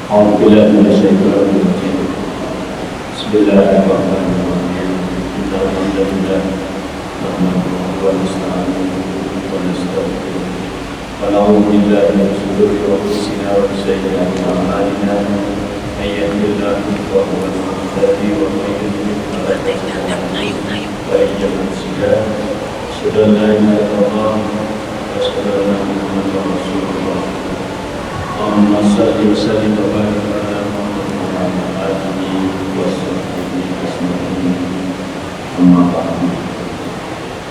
أعوذ بالله من الشيطان الرجيم. بسم الله الرحمن الرحيم. إن الحمد لله نحمده ونستعينه ونستغفره ونعوذ بالله من شرور أنفسنا ومن سيئات أعمالنا. من يهد الله فهو المهتدي ومن يضلل فلا هادي له. أشهد أن لا إله إلا الله وأشهد أن محمدا رسول الله. اللهم صل وسلم وبارك على محمد وعلى آله وصحبه أجمعين. أما بعد.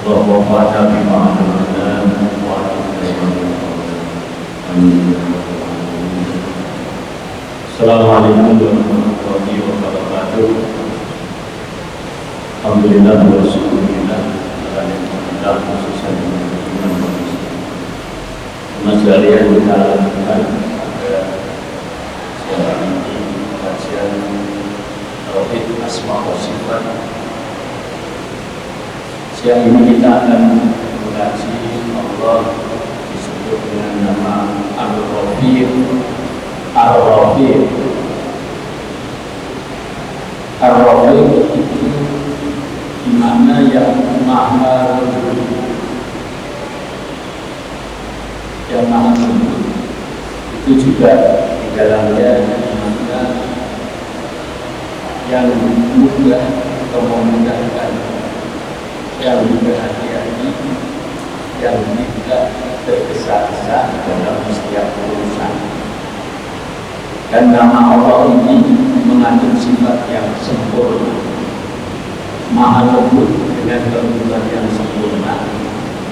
اللهم انفعنا بما علمتنا وعلمنا ما ينفعنا. آمين. السلام عليكم ورحمة الله وبركاته. Alhamdulillah wa syukurillah alhamdulillah khususnya dengan Mas Jalian kita lakukan pada siang ini kajian Tauhid Asma wa Sifat. Siang ini kita akan mengkaji Allah disebut dengan nama Ar-Rafiq. Ar-Rafiq itu dimana yang maha lembut, yang maha lembut itu juga di dalamnya dimana yang mudah atau memudahkan, yang berhati-hati, yang tidak tergesa-gesa dalam setiap urusan. Dan nama Allah ini mengandung sifat yang sempurna, maha lembut dengan kelembutan yang sempurna,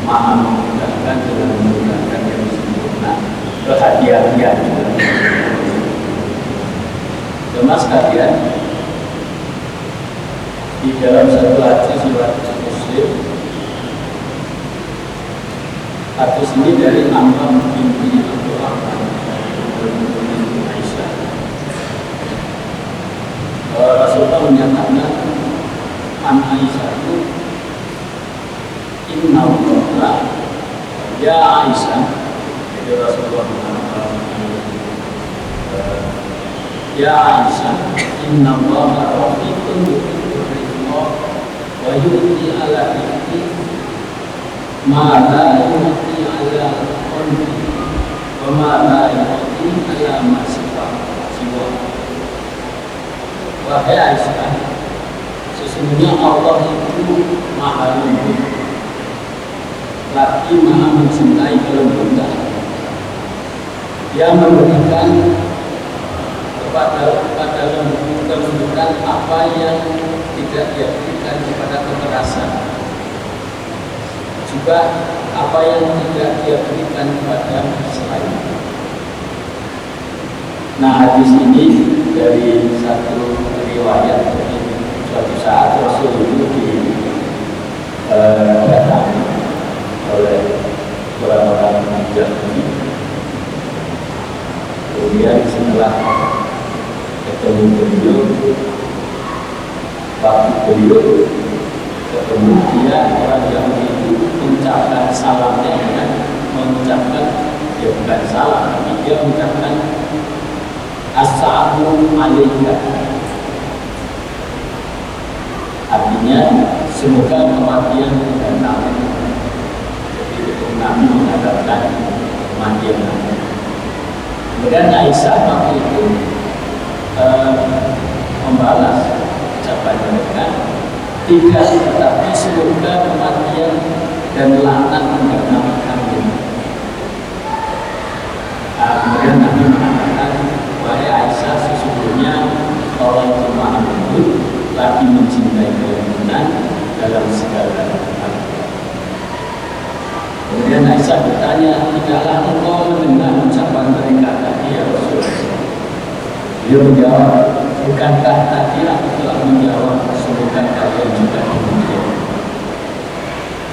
maha memudahkan dengan memudahkan yang sempurna, kehati-hatian juga. Jemaah sekalian, di dalam satu hadis riwayat Muslim, hadis ini dari Amrah binti Abdurrahman Aisyah. Rasulullah menyatakan an Aisyah itu inna Allah ya Aisyah. Jadi Rasulullah mengatakan ya Aisyah inna Allah rafiqun yuhibbu wa yu'ti ala ibni ma la yu'ti ala qalbi wa ma la yu'ti ala ma siwa. Wahai Aisyah, sesungguhnya Allah itu maha lembut, lagi maha mencintai kelembutan. Dia memberikan kepada kelembutan apa yang tidak dia berikan kepada kekerasan, juga apa yang tidak dia berikan kepada selain. Nah, hadis ini dari satu riwayat. Suatu saat Rasul itu didatangi oleh orang-orang Yahudi. Kemudian setelah ketemu beliau, waktu beliau ketemu dia, orang Yahudi itu mengucapkan salamnya dengan mengucapkan, ya bukan salam, tapi dia mengucapkan Assalamualaikum. Artinya semoga kematian datang. Jadi Nabi mengatakan kematian. Kemudian Aisyah waktu itu membalas ucapan mereka, tidak, tetapi semoga kematian dan laknat mendatangi kami. Kemudian Nabi mengatakan, wahai Aisyah, sesungguhnya Allah itu maha lembut, lagi mencintai kelembutan dalam segala hal. Kemudian Aisyah bertanya, tidaklah engkau mendengar ucapan mereka tadi ya Rasulullah? Dia menjawab, bukankah tadi aku telah menjawab, semoga kalian juga demikian.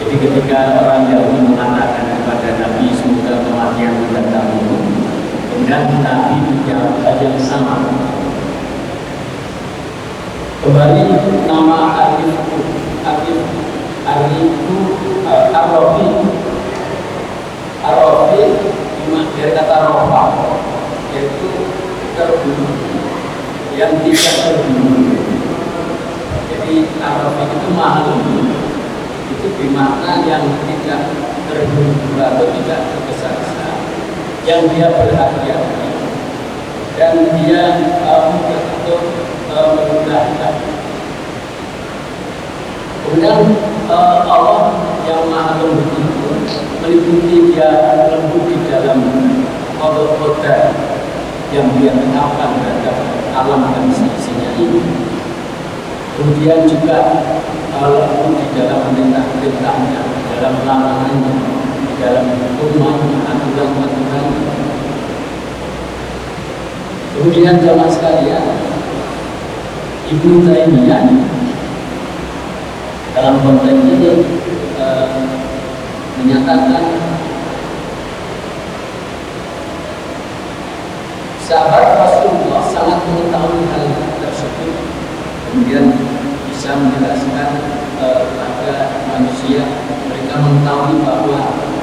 Jadi ketika orang Yahudi mengatakan kepada Nabi, semoga kematian mendatangimu, kemudian Nabi menjawab yang sama. Kembali nama Arif Ar-Rafi dari kata rofa, yaitu terburu, yang tidak terburu. Jadi Arafah itu makhluk itu bermakna yang tidak terburu atau tidak tergesa-gesa, yang dia berhati-hati dan dia mudah untuk memudahkan. Kemudian Allah yang maha lembut itu meliputi dia lembut di dalam kodok-kodok yang dia tetapkan terhadap alam dan seisinya ini. Kemudian juga lembut di dalam perintah-perintahnya, di dalam larangannya, di dalam hukumannya, aturan-aturannya. Kemudian jamaah sekalian, Ibnu Taimiyah dalam konteks ini menyatakan sahabat Rasulullah sangat mengetahui hal tersebut, kemudian bisa menjelaskan kepada manusia. Mereka mengetahui bahwa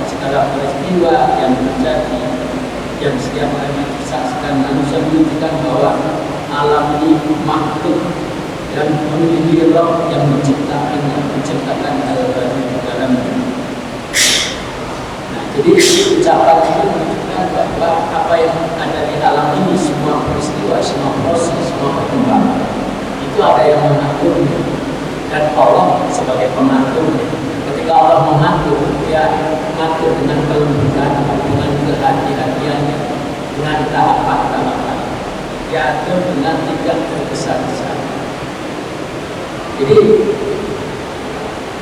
segala peristiwa yang terjadi, yang setiap hari disaksikan manusia, menunjukkan bahwa alam ini makhluk dan memiliki roh yang menciptakan hal baru di dalamnya. Nah, jadi ucapan itu menunjukkan bahwa apa yang ada di alam ini, semua peristiwa, semua proses, semua perkembangan itu ada yang mengaturnya, dan Allah sebagai pengatur. Ketika Allah mengatur, dia mengatur dengan kelembutan, dengan kehati-hatiannya, dengan tahapan-tahapan. Dia atur dengan tidak tergesa-gesa. Jadi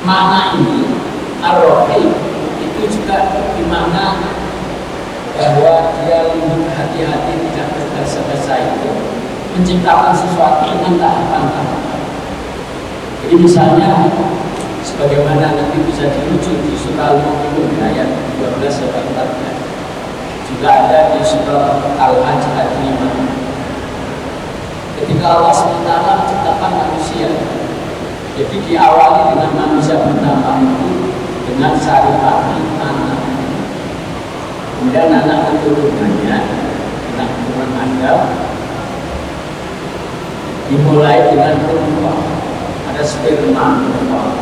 makna ini Ar-Rahim itu juga dimakna bahwa dia lembut hati-hati, tidak tergesa-gesa itu menciptakan sesuatu dengan tahapan-tahapan. Jadi misalnya sebagaimana nanti bisa dirujuk di surah Al-Mu'minun ayat 12 sampai 14, juga ada di surah Al-Hajj ayat 5. Ketika Allah SWT menciptakan manusia, jadi diawali dengan manusia pertama itu dengan saripati anak, kemudian anak keturunannya, anak keturunan Adam, dimulai dengan perempuan, ada sperma perempuan,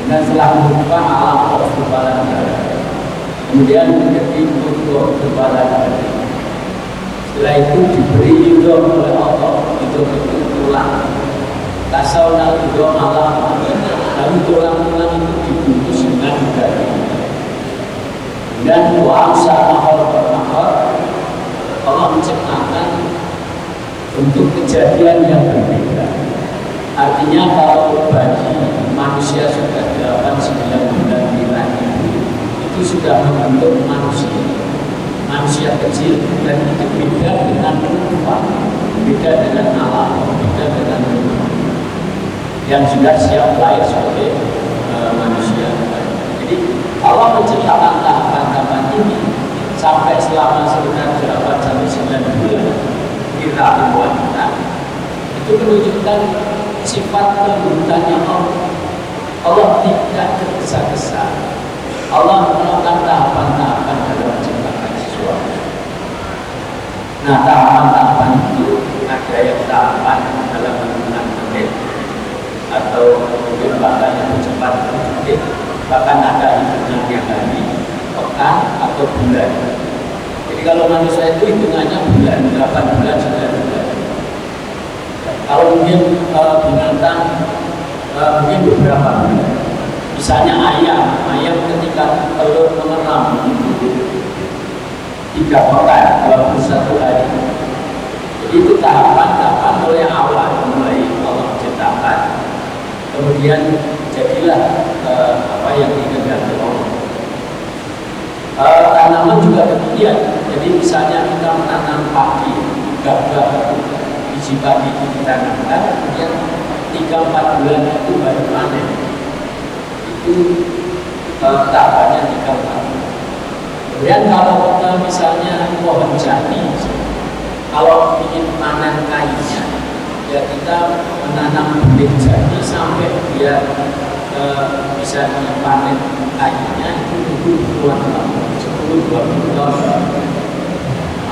dan setelah perempuan alam kekebalan darah, kemudian menjadi tubuh kekebalan darah. Setelah itu diberi hidup oleh Allah, hidup itu tulang. Kasaunan hidup alam, lalu tulang-tulang itu dibungkus dengan daging. Dan wa'amsa mahal, Allah menciptakan untuk kejadian yang berbeda. Artinya kalau bagi manusia sudah 8-9 bulan di rahim itu sudah membentuk manusia kecil, dan itu beda dengan perempuan, beda dengan alam, beda dengan yang sudah siap lahir sebagai manusia. Jadi Allah menciptakan tahapan-tahapan ini sampai selama sekitar 8-9 bulan di rahim wanita. Itu menunjukkan sifat kelembutannya Allah. Allah tidak tergesa-gesa. Allah melakukan tahapan-tahapan dalam menciptakan sesuatu. Nah, tahapan-tahapan itu ada yang tahapan dalam hitungan menit, atau mungkin bahkan yang cepat sedikit, bahkan ada hitungan yang hari, pekan, atau bulan. Jadi kalau manusia itu hitungannya bulan, 8 bulan, 9 bulan. Kalau mungkin binatang mungkin beberapa bulan. Misalnya ayam ketika telur mengeram itu 3 pekan, 21 hari. Jadi itu tahapan-tahapan mulai awal, mulai Allah menciptakan. Kemudian jadilah apa yang dikehendaki Allah. Tanaman juga demikian. Jadi misalnya kita menanam padi, gabah, biji padi itu ditanamkan, kemudian 3-4 bulan itu baru panen. Itu tahapannya 3-4 bulan. Kemudian kalau misalnya pohon jati, kalau ingin panen kayunya, ya kita menanam benih jati sampai dia bisa dipanen kayunya itu puluhan tahun, 10-20 tahun.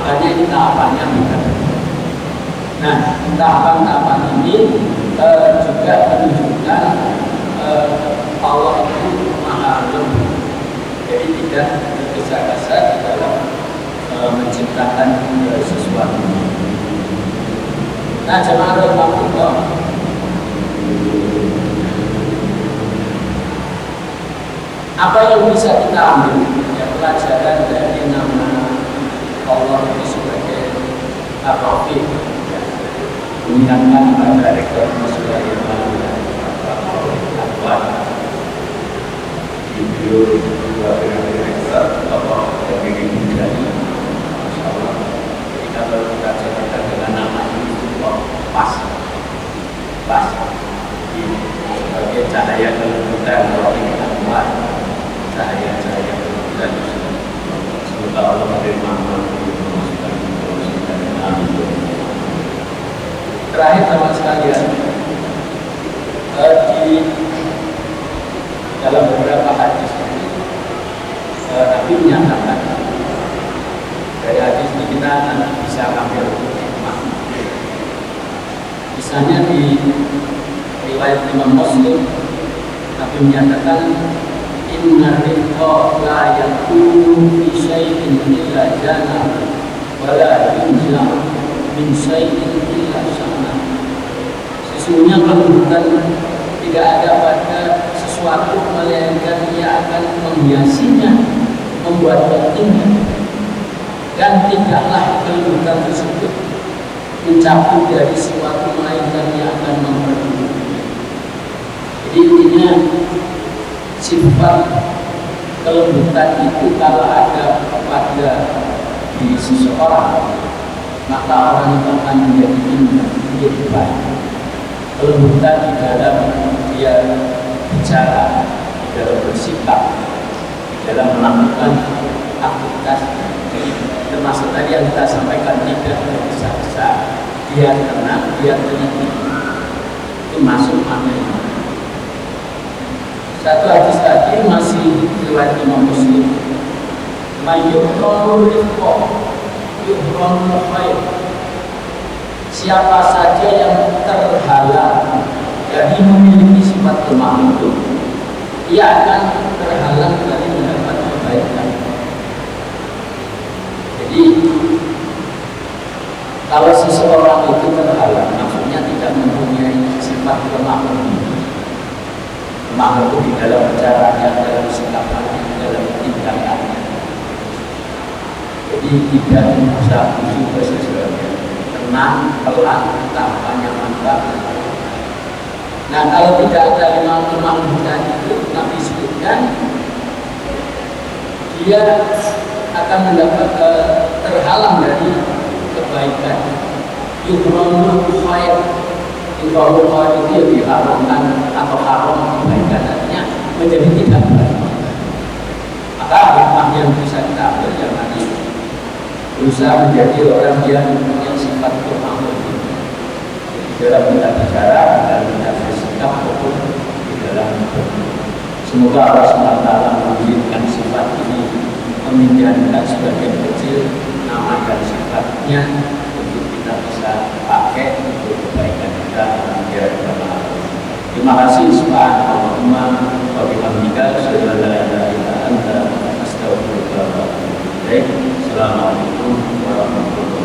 Makanya ini tahapannya bukan. Nah, tahapan-tahapan ini juga menunjukkan Allah itu maha lembut, jadi tidak tergesa-gesa di dalam menciptakan sesuatu. Nah, jemaah rahmatullah, apa yang bisa kita ambil pelajaran dari nama Allah itu sebagai Ar-Rafiq, mengingatkan pada rekor Rasulullah yang lalu Al-Quran video dua rekor tokoh dari Indrani, Masya Allah. Jadi kalau kita ceritakan dengan nama itu pas sebagai cahaya kelembutan Rafiq Al-Quran, cahaya-cahaya kelembutan. Semoga Allah menerima amal terakhir teman sekalian, di dalam beberapa hadis Nabi menyatakan, dari hadis ini kita nanti bisa ambil hikmah. Misalnya di riwayat Imam Muslim, Nabi menyatakan, inna ridha la yakunu fi syai'in illa jana wa la yunza min syai'in illa syana. Sesungguhnya kelembutan tidak ada pada sesuatu melainkan ia akan menghiasinya, membuatnya indah, dan tidaklah kelembutan tersebut mencabut dari sesuatu melainkan ia akan memperbaiki. Jadi intinya sifat kelembutan itu kalau ada pada diri seseorang, maka orang itu akan menjadi indah, menjadi baik. Kelembutan di dalam dia bicara, di dalam bersikap, di dalam melakukan aktivitas. Jadi termasuk tadi yang kita sampaikan, tidak tergesa-gesa, dia tenang, dia teliti, itu masuk maknanya. Satu hadis tadi masih riwayat Imam Muslim, mayyukronul rifqo yukronul khair. Siapa saja yang terhalang dari memiliki sifat lemah lembut, ia akan terhalang dari mendapat kebaikan. Jadi kalau seseorang itu terhalang, maksudnya tidak mempunyai sifat lemah lembut, lemah lembut di dalam bicaranya, dalam sikapnya, dalam tindakannya. Jadi tidak bisa khusyuk sesuatu, tenang, pelan, tampaknya mantap. Nah, kalau tidak ada lemah lembut itu, Nabi sebutkan, dia akan mendapat terhalang dari kebaikan. Yukronul khair, yukronul khair itu ya diharamkan atau haram kebaikan, artinya menjadi tidak baik. Maka hikmah yang bisa kita ambil yang tadi, berusaha menjadi orang yang punya sifat lemah lembut di dalam kita bicara, dalam kita bersikap maupun di dalam hidup. Semoga Allah SWT mengizinkan sifat ini, meminjamkan sebagian kecil nama dan sifatnya untuk kita bisa pakai untuk kebaikan kita biar bermanfaat. Terima kasih. Subhanallahumma wa bihamdika, asyhadu an la ilaha illa anta, astaghfiruka wa atubu ilaik. Assalamualaikum warahmatullahi wabarakatuh.